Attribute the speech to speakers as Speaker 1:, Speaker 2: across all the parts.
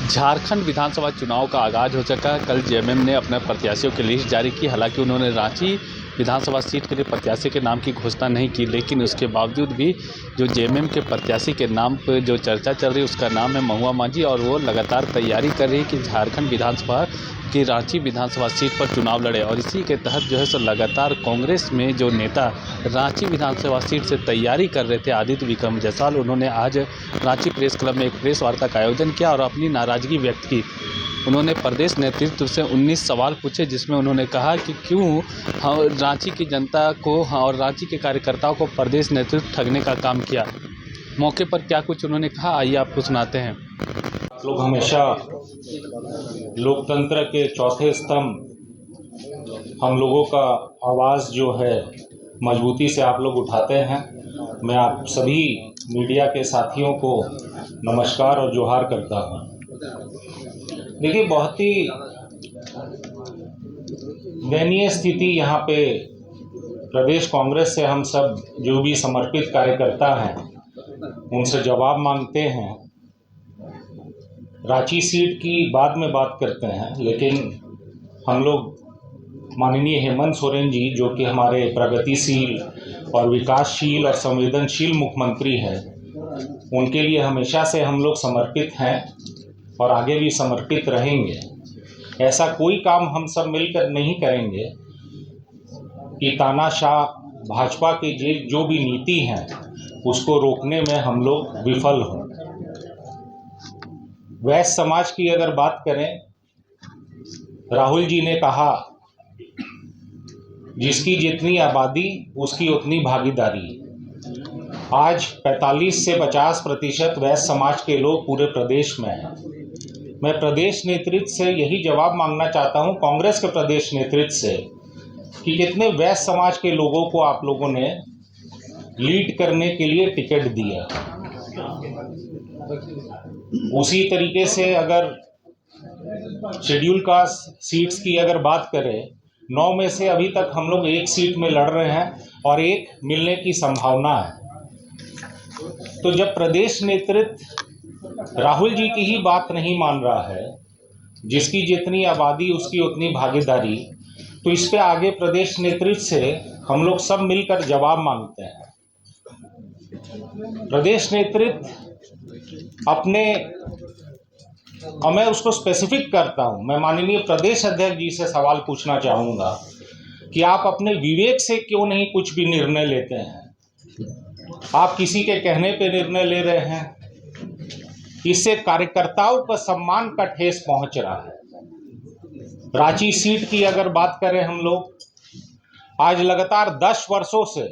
Speaker 1: झारखंड विधानसभा चुनाव का आगाज हो चुका है। कल जेएमएम ने अपने प्रत्याशियों की लिस्ट जारी की। हालांकि उन्होंने रांची विधानसभा सीट के लिए प्रत्याशी के नाम की घोषणा नहीं की, लेकिन उसके बावजूद भी जो जेएमएम के प्रत्याशी के नाम पर जो चर्चा चल रही है उसका नाम है महुआ माझी, और वो लगातार तैयारी कर रही है कि झारखंड विधानसभा की रांची विधानसभा सीट पर चुनाव लड़े। और इसी के तहत जो है सो लगातार कांग्रेस में जो नेता रांची विधानसभा सीट से तैयारी कर रहे थे, आदित्य विक्रम जायसवाल, उन्होंने आज रांची प्रेस क्लब में एक प्रेस वार्ता का आयोजन किया और अपनी नाराजगी व्यक्त की। उन्होंने प्रदेश नेतृत्व से 19 सवाल पूछे, जिसमें उन्होंने कहा कि क्यों रांची की जनता को और रांची के कार्यकर्ताओं को प्रदेश नेतृत्व ठगने का काम किया। मौके पर क्या कुछ उन्होंने कहा, आइए आपको सुनाते हैं।
Speaker 2: लोग हमेशा लोकतंत्र के चौथे स्तंभ हम लोगों का आवाज़ जो है मजबूती से आप लोग उठाते हैं। मैं आप सभी मीडिया के साथियों को नमस्कार और जोहार करता हूं। देखिए, बहुत ही दयनीय स्थिति यहाँ पे प्रदेश कांग्रेस से हम सब जो भी समर्पित कार्यकर्ता हैं उनसे जवाब मांगते हैं। रांची सीट की बाद में बात करते हैं, लेकिन हम लोग माननीय हेमंत सोरेन जी, जो कि हमारे प्रगतिशील और विकासशील और संवेदनशील मुख्यमंत्री हैं, उनके लिए हमेशा से हम लोग समर्पित हैं और आगे भी समर्पित रहेंगे। ऐसा कोई काम हम सब मिलकर नहीं करेंगे कि तानाशाह भाजपा की जो भी नीति है उसको रोकने में हम लोग विफल हों। वैश्य समाज की अगर बात करें, राहुल जी ने कहा जिसकी जितनी आबादी उसकी उतनी भागीदारी। आज 45 से 50% वैश्य समाज के लोग पूरे प्रदेश में हैं। मैं प्रदेश नेतृत्व से यही जवाब मांगना चाहता हूं, कांग्रेस के प्रदेश नेतृत्व से, कि कितने वैश्य समाज के लोगों को आप लोगों ने लीड करने के लिए टिकट दिया। उसी तरीके से अगर शेड्यूल कास्ट सीट्स की अगर बात करें, 9 में से अभी तक हम लोग एक सीट में लड़ रहे हैं और एक मिलने की संभावना है। तो जब प्रदेश नेतृत्व राहुल जी की ही बात नहीं मान रहा है, जिसकी जितनी आबादी उसकी उतनी भागीदारी, तो इस पे आगे प्रदेश नेतृत्व से हम लोग सब मिलकर जवाब मांगते हैं। प्रदेश नेतृत्व अपने, और मैं उसको स्पेसिफिक करता हूं, मैं माननीय प्रदेश अध्यक्ष जी से सवाल पूछना चाहूँगा कि आप अपने विवेक से क्यों नहीं कुछ भी निर्णय लेते हैं। आप किसी के कहने पे निर्णय ले रहे हैं। इससे कार्यकर्ताओं का सम्मान का ठेस पहुंच रहा है। रांची सीट की अगर बात करें, हम लोग आज लगातार 10 वर्षों से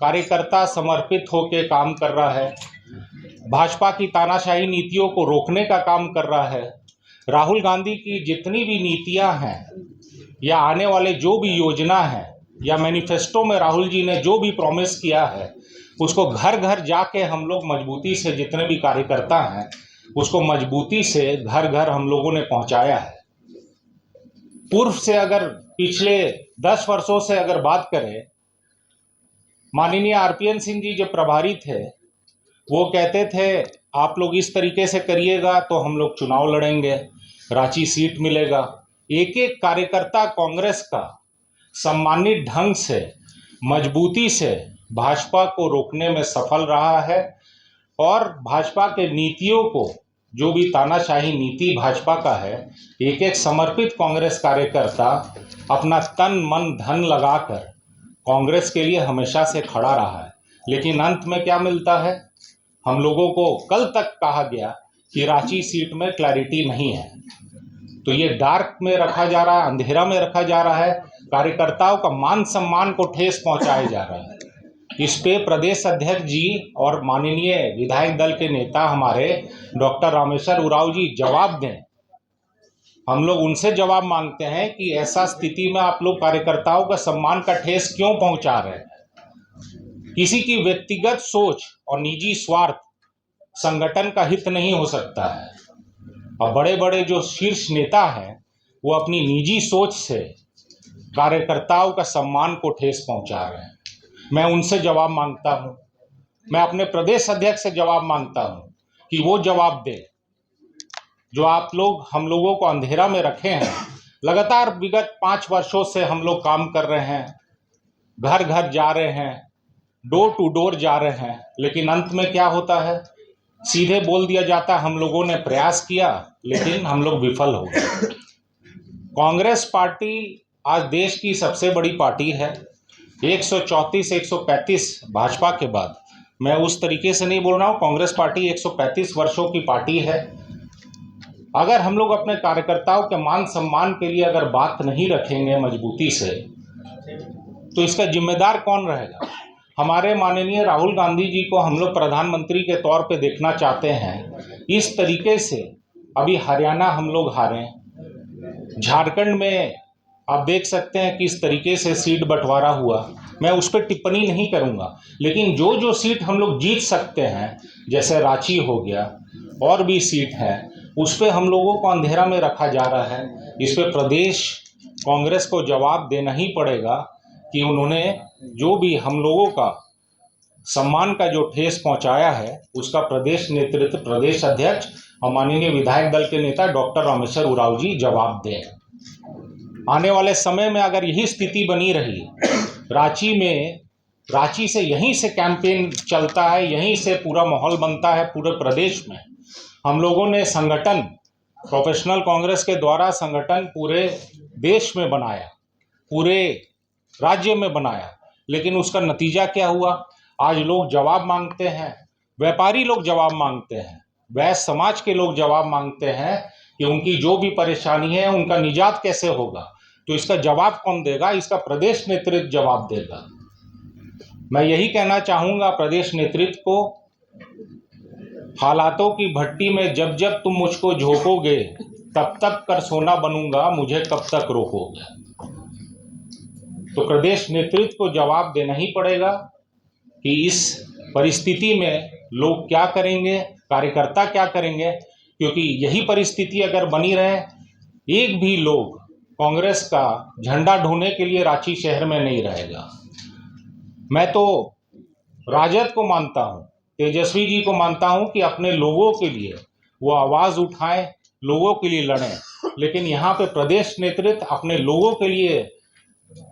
Speaker 2: कार्यकर्ता समर्पित होकर काम कर रहा है, भाजपा की तानाशाही नीतियों को रोकने का काम कर रहा है। राहुल गांधी की जितनी भी नीतियां हैं या आने वाले जो भी योजना है या मैनिफेस्टो में राहुल जी ने जो भी प्रॉमिस किया है, उसको घर घर जाके हम लोग मजबूती से, जितने भी कार्यकर्ता हैं, उसको मजबूती से घर घर हम लोगों ने पहुंचाया है। पूर्व से अगर पिछले 10 वर्षों से अगर बात करें, माननीय आरपीएन सिंह जी जब प्रभारी थे, वो कहते थे आप लोग इस तरीके से करिएगा तो हम लोग चुनाव लड़ेंगे, रांची सीट मिलेगा। एक एक कार्यकर्ता कांग्रेस का सम्मानित ढंग से, मजबूती से भाजपा को रोकने में सफल रहा है और भाजपा के नीतियों को, जो भी तानाशाही नीति भाजपा का है, एक एक समर्पित कांग्रेस कार्यकर्ता अपना तन मन धन लगाकर कांग्रेस के लिए हमेशा से खड़ा रहा है। लेकिन अंत में क्या मिलता है? हम लोगों को कल तक कहा गया कि रांची सीट में क्लैरिटी नहीं है, तो ये डार्क में रखा जा रहा है, अंधेरा में रखा जा रहा है, कार्यकर्ताओं का मान सम्मान को ठेस पहुंचाया जा रहा है। इस पे प्रदेश अध्यक्ष जी और माननीय विधायक दल के नेता हमारे डॉक्टर रामेश्वर उरांव जी जवाब दें। हम लोग उनसे जवाब मांगते हैं कि ऐसा स्थिति में आप लोग कार्यकर्ताओं का सम्मान का ठेस क्यों पहुंचा रहे हैं। किसी की व्यक्तिगत सोच और निजी स्वार्थ संगठन का हित नहीं हो सकता है, और बड़े बड़े जो शीर्ष नेता हैं वो अपनी निजी सोच से कार्यकर्ताओं का सम्मान को ठेस पहुंचा रहे हैं। मैं उनसे जवाब मांगता हूं, मैं अपने प्रदेश अध्यक्ष से जवाब मांगता हूं कि वो जवाब दे जो आप लोग हम लोगों को अंधेरा में रखे हैं। लगातार विगत 5 वर्षों से हम लोग काम कर रहे हैं, घर घर जा रहे हैं, डोर टू डोर जा रहे हैं, लेकिन अंत में क्या होता है, सीधे बोल दिया जाता है हम लोगों ने प्रयास किया लेकिन हम लोग विफल हो गए। कांग्रेस पार्टी आज देश की सबसे बड़ी पार्टी है। 134 135 भाजपा के बाद, मैं उस तरीके से नहीं बोल रहा हूँ, कांग्रेस पार्टी 135 वर्षों की पार्टी है। अगर हम लोग अपने कार्यकर्ताओं के मान सम्मान के लिए अगर बात नहीं रखेंगे मजबूती से, तो इसका जिम्मेदार कौन रहेगा? हमारे माननीय राहुल गांधी जी को हम लोग प्रधानमंत्री के तौर पे देखना चाहते हैं। इस तरीके से अभी हरियाणा हम लोग हारे, झारखंड में आप देख सकते हैं किस तरीके से सीट बंटवारा हुआ। मैं उस पर टिप्पणी नहीं करूंगा, लेकिन जो जो सीट हम लोग जीत सकते हैं, जैसे रांची हो गया और भी सीट है, उस पर हम लोगों को अंधेरा में रखा जा रहा है। इस पर प्रदेश कांग्रेस को जवाब देना ही पड़ेगा कि उन्होंने जो भी हम लोगों का सम्मान का जो ठेस पहुंचाया है, उसका प्रदेश नेतृत्व, प्रदेश अध्यक्ष और माननीय विधायक दल के नेता डॉक्टर रामेश्वर उरांव जी जवाब दें। आने वाले समय में अगर यही स्थिति बनी रही, रांची से यहीं से कैंपेन चलता है, यहीं से पूरा माहौल बनता है पूरे प्रदेश में। हम लोगों ने संगठन, प्रोफेशनल कांग्रेस के द्वारा संगठन पूरे देश में बनाया, पूरे राज्य में बनाया, लेकिन उसका नतीजा क्या हुआ? आज लोग जवाब मांगते हैं, व्यापारी लोग जवाब मांगते हैं, वैश्य समाज के लोग जवाब मांगते हैं कि उनकी जो भी परेशानी है उनका निजात कैसे होगा। तो इसका जवाब कौन देगा? इसका प्रदेश नेतृत्व जवाब देगा। मैं यही कहना चाहूँगा प्रदेश नेतृत्व को, हालातों की भट्टी में जब जब तुम मुझको झोंकोगे, तब तक कर सोना बनूंगा, मुझे कब तक रोकोगे। तो प्रदेश नेतृत्व को जवाब देना ही पड़ेगा कि इस परिस्थिति में लोग क्या करेंगे, कार्यकर्ता क्या करेंगे, क्योंकि यही परिस्थिति अगर बनी रहे, एक भी लोग कांग्रेस का झंडा ढोने के लिए रांची शहर में नहीं रहेगा। मैं तो राजद को मानता हूँ, तेजस्वी जी को मानता हूँ कि अपने लोगों के लिए वो आवाज़ उठाएं, लोगों के लिए लड़ें, लेकिन यहाँ पे प्रदेश नेतृत्व अपने लोगों के लिए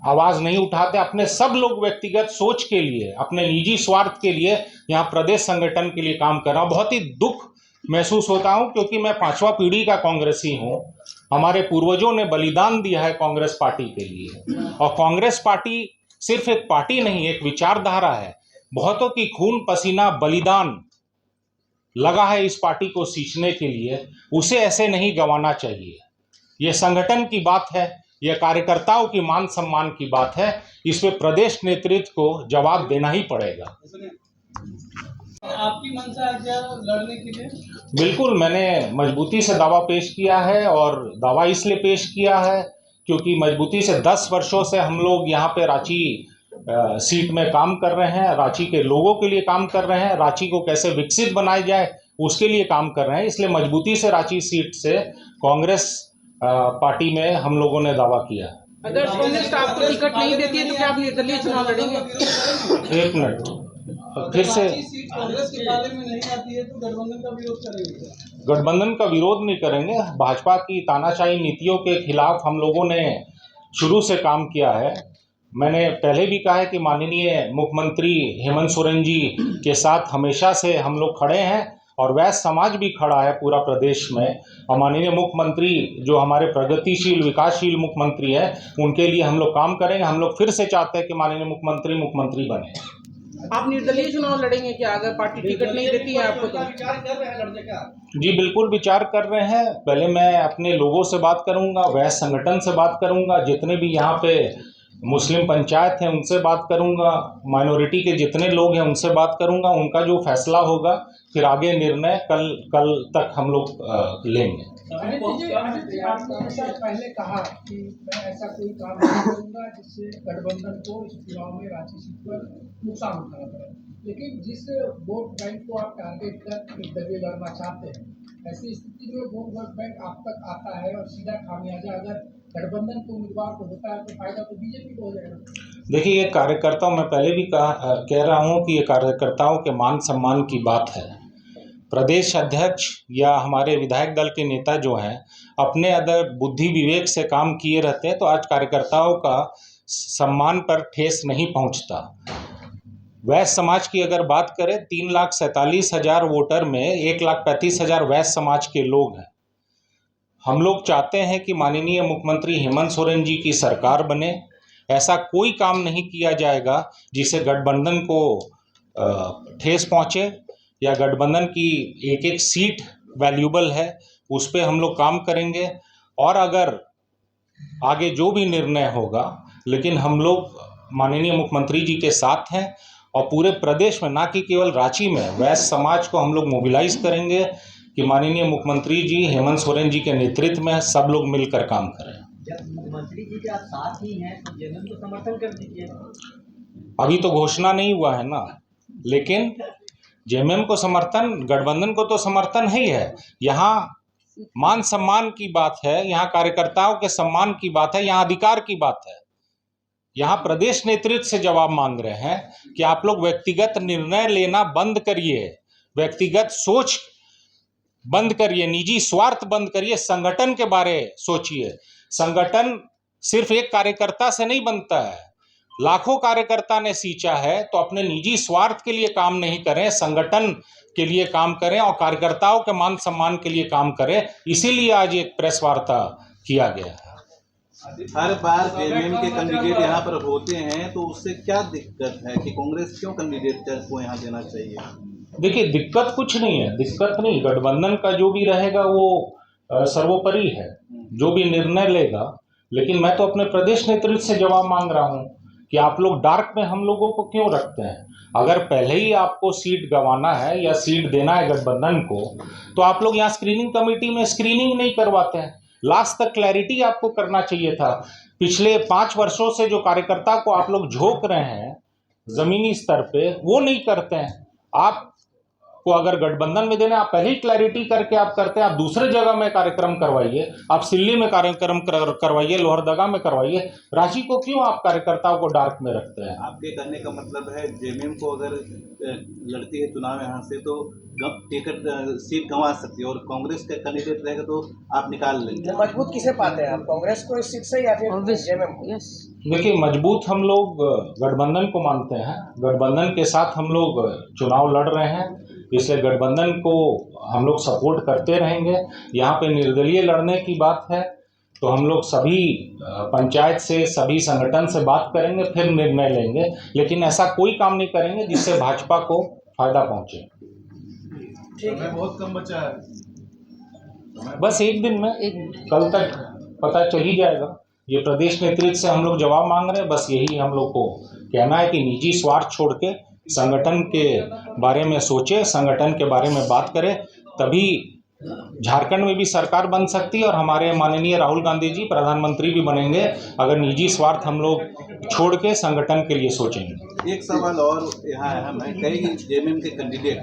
Speaker 2: आवाज़ नहीं उठाते। अपने सब लोग व्यक्तिगत सोच के लिए, अपने निजी स्वार्थ के लिए यहाँ प्रदेश संगठन के लिए काम कर रहा हूँ। बहुत ही दुख महसूस होता हूँ, क्योंकि मैं 5वां पीढ़ी का कांग्रेसी हूँ। हमारे पूर्वजों ने बलिदान दिया है कांग्रेस पार्टी के लिए, और कांग्रेस पार्टी सिर्फ एक पार्टी नहीं, एक विचारधारा है। बहुतों की खून पसीना बलिदान लगा है इस पार्टी को सींचने के लिए, उसे ऐसे नहीं गंवाना चाहिए। ये संगठन की बात है, यह कार्यकर्ताओं की मान सम्मान की बात है। इस पे प्रदेश नेतृत्व को जवाब देना ही पड़ेगा।
Speaker 3: आपकी मंशा है क्या लड़ने के लिए?
Speaker 2: बिल्कुल, मैंने मजबूती से दावा पेश किया है, और दावा इसलिए पेश किया है क्योंकि मजबूती से 10 वर्षों से हम लोग यहाँ पे रांची सीट में काम कर रहे हैं, रांची के लोगों के लिए काम कर रहे हैं, रांची को कैसे विकसित बनाया जाए उसके लिए काम कर रहे हैं। इसलिए मजबूती से रांची सीट से कांग्रेस पार्टी में हम लोगों ने दावा किया।
Speaker 3: अगर कांग्रेस आपको टिकट नहीं देती है तो क्या आप निर्दलीय चुनाव लड़ेंगे?
Speaker 2: एक मिनट, फिर से
Speaker 3: कांग्रेस के बारे में नहीं आती है तो गठबंधन का विरोध करेंगे?
Speaker 2: गठबंधन का विरोध नहीं करेंगे। भाजपा की तानाशाही नीतियों के खिलाफ हम लोगों ने शुरू से काम किया है। मैंने पहले भी कहा है कि माननीय मुख्यमंत्री हेमंत सोरेन जी के साथ हमेशा से हम लोग खड़े हैं, और वैश्य समाज भी खड़ा है पूरा प्रदेश में। और माननीय मुख्यमंत्री जो हमारे प्रगतिशील विकासशील मुख्यमंत्री हैं, उनके लिए हम लोग काम करेंगे। हम लोग फिर से चाहते हैं कि माननीय मुख्यमंत्री बने।
Speaker 3: आप निर्दलीय चुनाव लड़ेंगे क्या अगर पार्टी टिकट नहीं देती है आपको? तो
Speaker 2: जी बिल्कुल विचार कर रहे हैं। पहले मैं अपने लोगों से बात करूंगा, वैश्य संगठन से बात करूंगा, जितने भी यहाँ पे मुस्लिम पंचायत हैं उनसे बात करूंगा, माइनॉरिटी के जितने लोग हैं उनसे बात करूंगा। उनका जो फैसला होगा, फिर आगे निर्णय कल तक हम लोग लेंगे।
Speaker 4: आपने पहले कहा कि मैं ऐसा कोई काम नहीं करूंगा जिससे गठबंधन को इस चुनाव में रांची सीट पर नुकसान उठाना पड़े, लेकिन जिस वोट बैंक को आप टारगेट कर निर्दलीय लड़ना चाहते हैं, ऐसी स्थिति में वोट बैंक आप तक आता है और सीधा खामियाजा अगर गठबंधन के उम्मीदवार को होता है तो फायदा तो बीजेपी को हो जाएगा।
Speaker 2: देखिए, ये कार्यकर्ताओं, मैं पहले भी कह रहा हूँ कि ये कार्यकर्ताओं के मान सम्मान की बात है। प्रदेश अध्यक्ष या हमारे विधायक दल के नेता जो हैं अपने अदर बुद्धि विवेक से काम किए रहते हैं, तो आज कार्यकर्ताओं का सम्मान पर ठेस नहीं पहुंचता। वैश्य समाज की अगर बात करें, 3,47,000 वोटर में 1,35,000 वैश्य समाज के लोग हैं। हम लोग चाहते हैं कि माननीय मुख्यमंत्री हेमंत सोरेन जी की सरकार बने। ऐसा कोई काम नहीं किया जाएगा जिससे गठबंधन को ठेस पहुंचे या गठबंधन की एक एक सीट वैल्यूबल है, उस पर हम लोग काम करेंगे। और अगर आगे जो भी निर्णय होगा, लेकिन हम लोग माननीय मुख्यमंत्री जी के साथ हैं और पूरे प्रदेश में, ना कि केवल रांची में, वैश्य समाज को हम लोग मोबिलाइज करेंगे कि माननीय मुख्यमंत्री जी हेमंत सोरेन जी के नेतृत्व में सब लोग मिलकर काम करें।
Speaker 5: जब मुख्यमंत्री जी के आप साथ ही हैं तो जेएमएम को समर्थन कर दीजिए।
Speaker 2: अभी तो घोषणा नहीं हुआ है ना, लेकिन जेएमएम को समर्थन, गठबंधन को तो समर्थन ही है। यहाँ मान सम्मान की बात है, यहाँ कार्यकर्ताओं के सम्मान की बात है, यहाँ अधिकार की बात है। यहाँ प्रदेश नेतृत्व से जवाब मांग रहे हैं कि आप लोग व्यक्तिगत निर्णय लेना बंद करिए, व्यक्तिगत सोच बंद करिए, निजी स्वार्थ बंद करिए, संगठन के बारे सोचिए। संगठन सिर्फ एक कार्यकर्ता से नहीं बनता है, लाखों कार्यकर्ता ने सींचा है, तो अपने निजी स्वार्थ के लिए काम नहीं करें, संगठन के लिए काम करें और कार्यकर्ताओं के मान सम्मान के लिए काम करें। इसीलिए आज एक प्रेस वार्ता किया गया है।
Speaker 6: हर बार जेएमएम के कैंडिडेट यहाँ पर होते हैं, तो उससे क्या दिक्कत है कि कांग्रेस क्यों कैंडिडेट को यहाँ देना चाहिए?
Speaker 2: देखिए, दिक्कत कुछ नहीं है, दिक्कत नहीं, गठबंधन का जो भी रहेगा वो सर्वोपरि है, जो भी निर्णय लेगा। लेकिन मैं तो अपने प्रदेश नेतृत्व से जवाब मांग रहा हूँ कि आप लोग डार्क में हम लोगों को क्यों रखते हैं। अगर पहले ही आपको सीट गंवाना है या सीट देना है गठबंधन को, तो आप लोग यहाँ स्क्रीनिंग कमेटी में स्क्रीनिंग नहीं करवाते हैं। लास्ट तक क्लैरिटी आपको करना चाहिए था। पिछले 5 वर्षों से जो कार्यकर्ता को आप लोग झोंक रहे हैं जमीनी स्तर पे, वो नहीं करते हैं। आप को अगर गठबंधन में देना, आप पहले ही क्लैरिटी करके आप करते हैं। आप दूसरे जगह में कार्यक्रम करवाइए, आप सिल्ली में कार्यक्रम करवाइए, लोहरदगा में करवाइए। रांची को क्यों आप कार्यकर्ताओं को डार्क में रखते हैं?
Speaker 6: आपके कहने का मतलब है जेएमएम को अगर लड़ती है चुनाव यहाँ से तो टिकट सीट गंवा सकती है, और कांग्रेस का कैंडिडेट रहेगा तो आप निकाल लेंगे।
Speaker 5: मजबूत किसे पाते हैं आप, कांग्रेस को इस सीट से या फिर जेएमएम को?
Speaker 2: देखिए, मजबूत हम लोग गठबंधन को मानते हैं, गठबंधन के साथ हम लोग चुनाव लड़ रहे हैं, इसलिए गठबंधन को हम लोग सपोर्ट करते रहेंगे। यहाँ पे निर्दलीय लड़ने की बात है तो हम लोग सभी पंचायत से, सभी संगठन से बात करेंगे, फिर निर्णय लेंगे। लेकिन ऐसा कोई काम नहीं करेंगे जिससे भाजपा को फायदा पहुंचे।
Speaker 6: बहुत कम बचा है,
Speaker 2: बस एक दिन में, कल तक पता चल ही जाएगा। ये प्रदेश नेतृत्व से हम लोग जवाब मांग रहे हैं। बस यही हम लोग को कहना है कि निजी स्वार्थ छोड़ के संगठन के बारे में सोचे, संगठन के बारे में बात करें, तभी झारखंड में भी सरकार बन सकती है और हमारे माननीय राहुल गांधी जी प्रधानमंत्री भी बनेंगे, अगर निजी स्वार्थ हम लोग छोड़ के संगठन के लिए सोचेंगे।
Speaker 6: एक सवाल और यहाँ अहम है, कई जेएमएम के कैंडिडेट